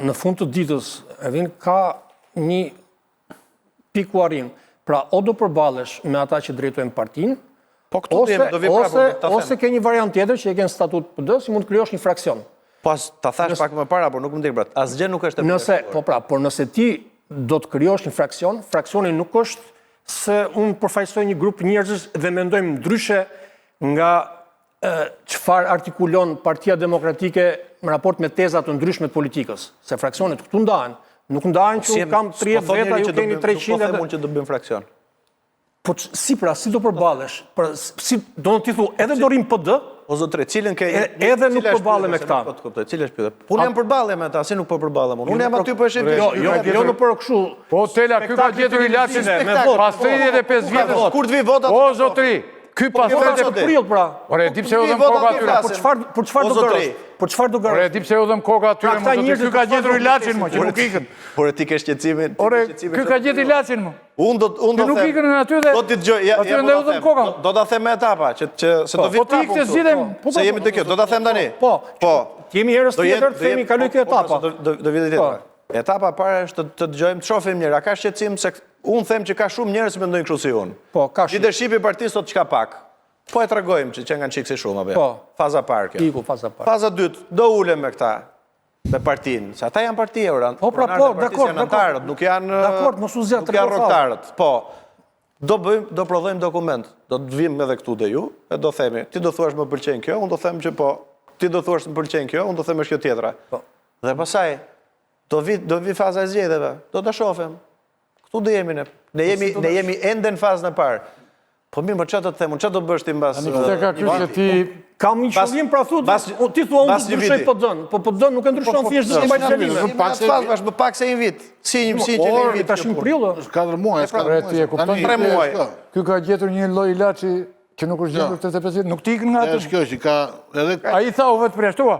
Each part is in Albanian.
në fund të ditës, Ervin, ka një pikuarim. Pra, o do përballesh me ata që drejtojnë partinë, ose ke një variant tjetër që e ke në statut PD, si mund të krijosh një fraksion. Pas ta thash pak më para, por nuk më ndihmë. Asgjë nuk është e por nëse ti do të krijosh një fraksion, fraksioni nuk është se unë përfaqësoj një grup njerëzish dhe mendojmë ndryshe nga çfarë artikulon Partia Demokratike në raport me tezat të ndryshme të politikës. Se fraksionet këtu ndahen. Nuk ndahen që unë kam 30 veta, ju keni 300 dhe... mund që do bëjmë fraksion. Po si do përballesh? Do në t'i thu, edhe do rrim PD, o zotëri, cilën ke... Edhe nuk përballe me këta. Cilë është pyetje? Unë jam përballe me ta, si nuk përballem unë. Unë jam aty për shembull. Jo në për kështu. Po Tela, ky ka gjetur ilaçin pas 35 vjetësh. Kur të vi votat? O zotëri, ky pas 35 prill pra. Ore, di pse u dhëm koka atyre. Për çfarë do gërrosh? Për çfarë do gërrosh? Ore, di pse u dhëm koka atyre, më thotë ky ka gjetur ilaçin më, që nuk ikën. Por ti ke shqetësimin. Ore, ky ka gjetur ilaçin më. Unë do them. Nuk ikën në aty dhe. Do t'i dëgjoj. Aty ndaj u dhëm koka. Do ta them me etapa që se do vi Po ti ikte zgjidhem. Se jemi te kjo. Do ta them tani. Po. Jemi herës tjetër të themi kaloj kjo etapa. Do vite tjetër. Etapa parë është të dëgjojmë, të shohim mirë. A ka shqetësim se unë them që ka shumë njerëz që mendojnë kështu si unë. Po, ka shumë. Leadershipi i partisë sot çka pak. Po e tregojmë që kanë çiksi shumë apo. Po. Faza parë kjo. Iku faza parë. Faza dytë, do ulem me këta. Me partinë, se ata janë parti ora. Po, dakor. Nuk janë. Dakor, mos u zgjat nuk janë rrogtarët. Po. Do prodhojmë dokument. Do të vim edhe këtu te ju, e do themi, ti do thuash më pëlqen kjo, unë do them që po. Ti do thuash më pëlqen kjo, unë do them është kjo tjetra. Po. Dhe pastaj do vi faza e zgjedhjeve. Do ta shohim. Këtu do jemi ne. Ne jemi ende në fazën e parë. Po mirë, më çfarë do të them, çfarë do bësh ti mbas? Ka ky që ti kam një qëllim pra thotë, ti thua unë do ndryshoj PD-n, po PD-n nuk e ndryshon thjesht do të mbaj qëllime. Më pak se një vit. Si një vit tash në prill. Është 4 muaj, ti e kupton? 3 muaj. Ky ka gjetur një lloj ilaçi që nuk është gjetur 35 vjet, nuk ti ikën nga atë. Është kjo që ka edhe ai tha u vetë përjashtua.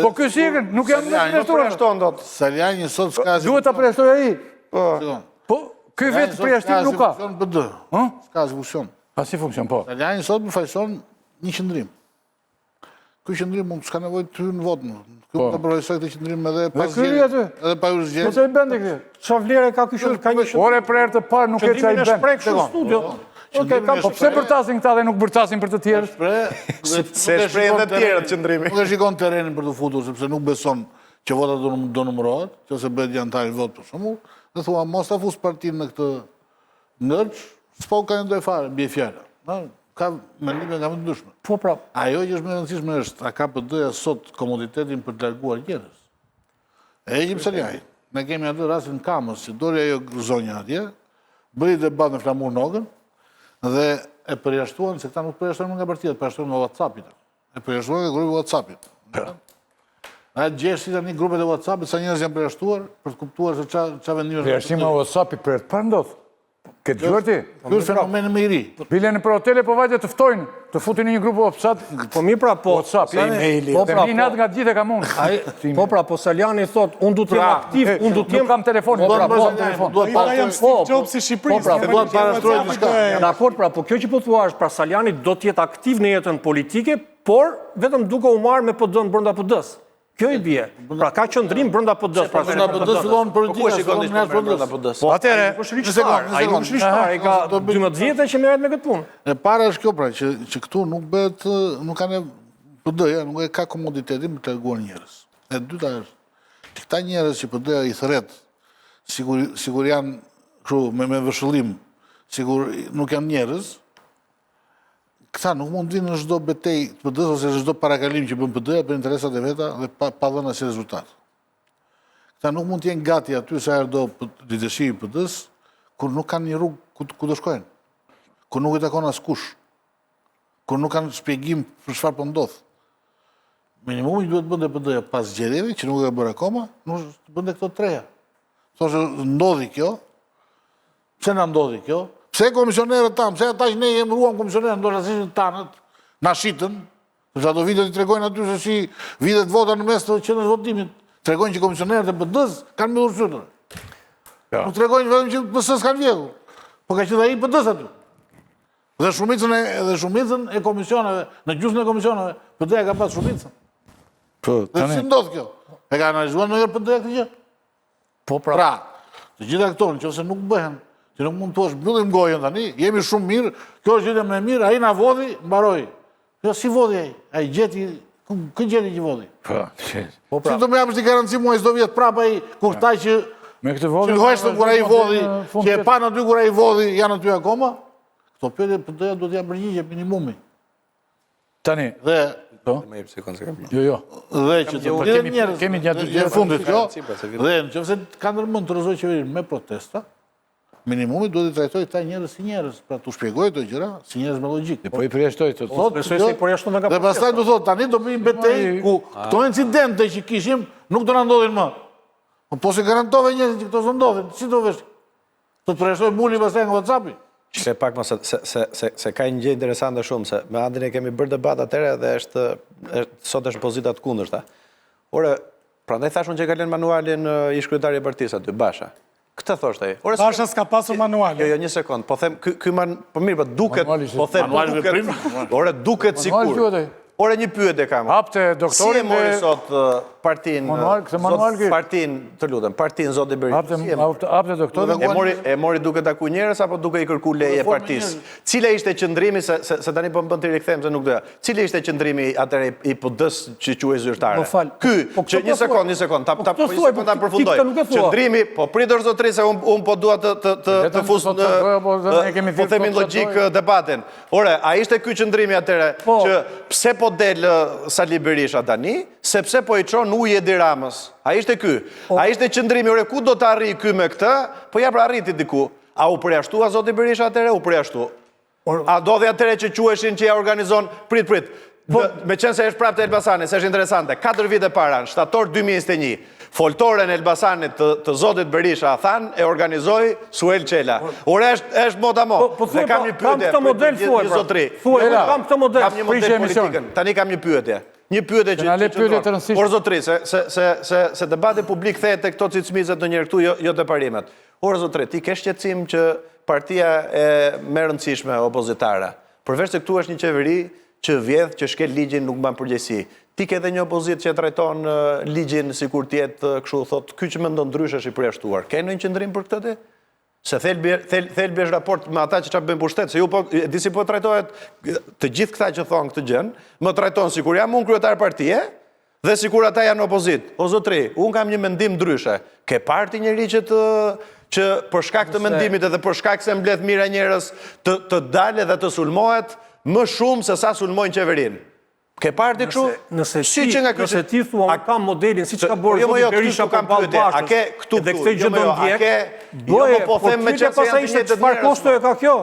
Po ky sikën, nuk jam vetë përjashton dot. Saljani sot s'ka asnjë. Duhet ta përjashtoj ai. Po, ky vetë përjashtim nuk ka. S'ka asnjë funksion. A si funksion po? Saljani sot përfaqëson një qendrim. Ky qendrim mund s'ka nevojë të hyjë në vot më. Ky do përfaqësoj këtë qendrim edhe pas zgjedhjeve. Edhe pa u zgjedhur. Po se i bën këtë. Çfarë vlerë ka ky qendrim? Ka një Ore për herë të parë nuk e çaj bën. Studio. Po pse bërtasin këta dhe nuk bërtasin për të tjerët? Se shpreh edhe të tjerët qendrimi. Nuk e shikon terrenin për të futur sepse nuk beson që votat do numërohet, nëse bëhet jantar i vot për shembull, dhe thua mos ta fus partinë në këtë ndërç, s'po kandidoj fare, bie fjala. Ka mendime nga më të ndryshme. Po pra. Ajo që është më e rëndësishme është, a ka PD-ja sot komoditetin për të larguar njerëz? E heqim Saljani. Ne kemi atë rastin Kamës, që doli ajo zonja atje, bëri debat në Flamur Nogën, dhe e përjashtuan, se këta nuk përjashtuan nga partia, përjashtuan nga WhatsApp-it. E përjashtuan nga grupi WhatsApp-it. A gjesh si tani grupet e WhatsApp-it, sa njerëz janë përjashtuar, për të kuptuar se ç'a vendime. Përjashtim nga WhatsApp-i për të parë ndodh. Ke dëgjuar ti? Ky është fenomeni më i ri. Bilen për hotele po vajte të ftojnë, të futin në një grup WhatsApp. Po mirë pra, po. WhatsApp, emaili. Po natë nga gjithë e kam unë. Po pra, po Saljani thot, unë du të jem aktiv, unë du të jem... Nuk kam telefonin, Duhet jam Steve Jobs i Shqipërisë. Duhet parastroj diçka. Dakor, pra, po kjo që po thua është, pra Saljani do të jetë aktiv në jetën politike, por vetëm duke u marrë me PD-n brenda PD-s. Kjo i bie. Pra ka qëndrim brenda PD-s. Pra brenda PD-s fillon politika, fillon brenda PD-s. Po atëre, ai nuk është liçtar, ai ka 12 vite që merret me këtë punë. E para është kjo pra, që këtu nuk bëhet, nuk kanë PD-ja, nuk e ka komoditetin për të larguar njerëz. E dyta është, këta njerëz që PD-ja i thret, sigur janë kështu me vëshëllim, sigur nuk janë njerëz, këta nuk mund të vinë në çdo betejë të PD-s ose çdo parakalim që bën PD-ja për interesat e veta dhe pa dhënë asnjë rezultat. Këta nuk mund të jenë gati aty sa herë do lidership i PD-s kur nuk kanë një rrugë ku do shkojnë. Kur nuk i takon askush. Kur nuk kanë shpjegim për çfarë po ndodh. Minimumi duhet bënte PD-ja pas zgjedhjeve që nuk e ka bërë akoma, nuk bënte këto treja. Thoshë ndodhi kjo. Pse na ndodhi kjo? Pse komisionerët tanë, pse ata që ne emëruam komisionerët, ndoshta si tanët, na shitën, sepse ato vitet i tregojnë aty se si vitet vota në mes të qendrës votimit. Tregojnë që komisionerët e PD-s kanë mbyllur syrin. Nuk tregojnë vetëm që PS-s kanë vjedhur. Po ka qenë ai PD-s aty. Dhe shumicën e komisioneve, në gjysmën e komisioneve, PD-ja ka pas shumicën. Po, dhe si ndodh kjo? E ka analizuar në njërë PD-ja këtë gjë? Po pra. Pra, të gjitha këto nëse nuk bëhen, që nuk mund të thuash mbyllim gojën tani, jemi shumë mirë, kjo është gjendja më e mirë, ai na vodhi, mbaroi. Jo si vodhi ai? Ai gjeti, kë gjeti që vodhi? Po pra. Si do më japësh ti garanci mua s'do vjet prapë ai kur këta që Me këtë vodhi. që hoshtë kur ai vodhi, që e pa në dy kur ai vodhi, janë aty akoma? Këto pyetje PD-ja duhet ja përgjigje minimumi. Tani. Dhe Më jep sekondë se kam. Jo. dhe që të përgjigjen njerëz. Kemi gjatë në fundit kjo. se Dhe nëse ka ndërmend të rrezoj qeverinë me protesta, minimumi duhet të trajtoj këta njerëz si njerëz, pra t'u shpjegoj këto gjëra si njerëz me logjik. Po i përjashtoj të thotë. Besoj se i përjashton nga Dhe pastaj do thotë tani do bëjmë betejë ku këto incidente që kishim nuk do na ndodhin më. Po se garantove njerëzit që këto do ndodhin, si do vesh? Do të përjashtoj muli pastaj nga WhatsApp-i. Shkre pak më se ka një gjë interesante shumë, se me Andrin e kemi bërë debat atëre dhe sot është pozitat kundërshta. Ore, prandaj thashun që ka lënë manualin ish kryetari i partisë aty, Basha. Këtë thoshte ai. Basha s'ka pasur manualin. Jo, një sekond, po them, po mirë, po duket, po them, Manuali veprim. ore, duket sikur. Ore, një pyetje kam. Hapte doktorin Si e mori sot partin, të lutem, partin Zoti Berisha. Hapte doktorin. E mori duke taku njerëz apo duke i kërku leje partisë? Cila ishte qëndrimi, se tani po më bën të rikthem se nuk doja. Cila ishte qëndrimi atëre i PD-s që quhej zyrtare? Më fal. Ky, që një sekond, ta përfundoj. Qëndrimi, po pritër zotri se un po dua të fus në po themin logjik debatin. Ore, a ishte ky qëndrimi atëre që pse po del Sali Berisha tani, sepse po i çon ujë Edi Ramës. A ishte ky? A ishte qëndrimi, ore, ku do të arrijë ky me këtë? Po ja pra arriti diku. A u përjashtua Zoti Berisha atëre? U përjashtu. A do dhe atëre që quheshin që ja organizon, prit. Me qenë se është prapë të Elbasani, se është interesante, 4 vite para, në shtator 2021, foltoren e Elbasanit të Zotit Berisha than, e organizoj Suel Qela. Ore është moda mo. Dhe kam një pyetje. Kam këtë model, kam këtë model. Kam një model politikën. Tani kam një pyetje. Një pyetje që por zotri, se debati publik thehet tek këto cicmizet në njerë këtu, jo të parimet. Por zotri, ti ke shqetësim që partia e më rëndësishme opozitare, përveç se këtu është një qeveri që vjedh, që shkel ligjin, nuk mban përgjegjësi. Ti ke edhe një opozit që trajton ligjin sikur të jetë kështu, thotë, ky që mendon ndryshe është i përjashtuar. Ke ndonjë qendrim për këtë ti? Se thelbi është raport me ata që çfarë bëjnë pushtet, se ju po disi po trajtohet të gjithë këta që thonë këtë gjën, më trajton sikur jam unë kryetar partie dhe sikur ata janë opozit. O zotri, unë kam një mendim ndryshe. Ke parti njëri që për shkak të mendimit edhe për shkak se mbledh mira njerëz të dalë dhe të sulmohet më shumë se sa sulmojnë qeverinë. Ke parti kështu? Nëse ti thua kam modelin si që ka bërë Zoti Berisha për balë bashkës, edhe këtë gjë do ndjek, bëje, po pyetja pasaj ishte çfarë kosto e ka kjo?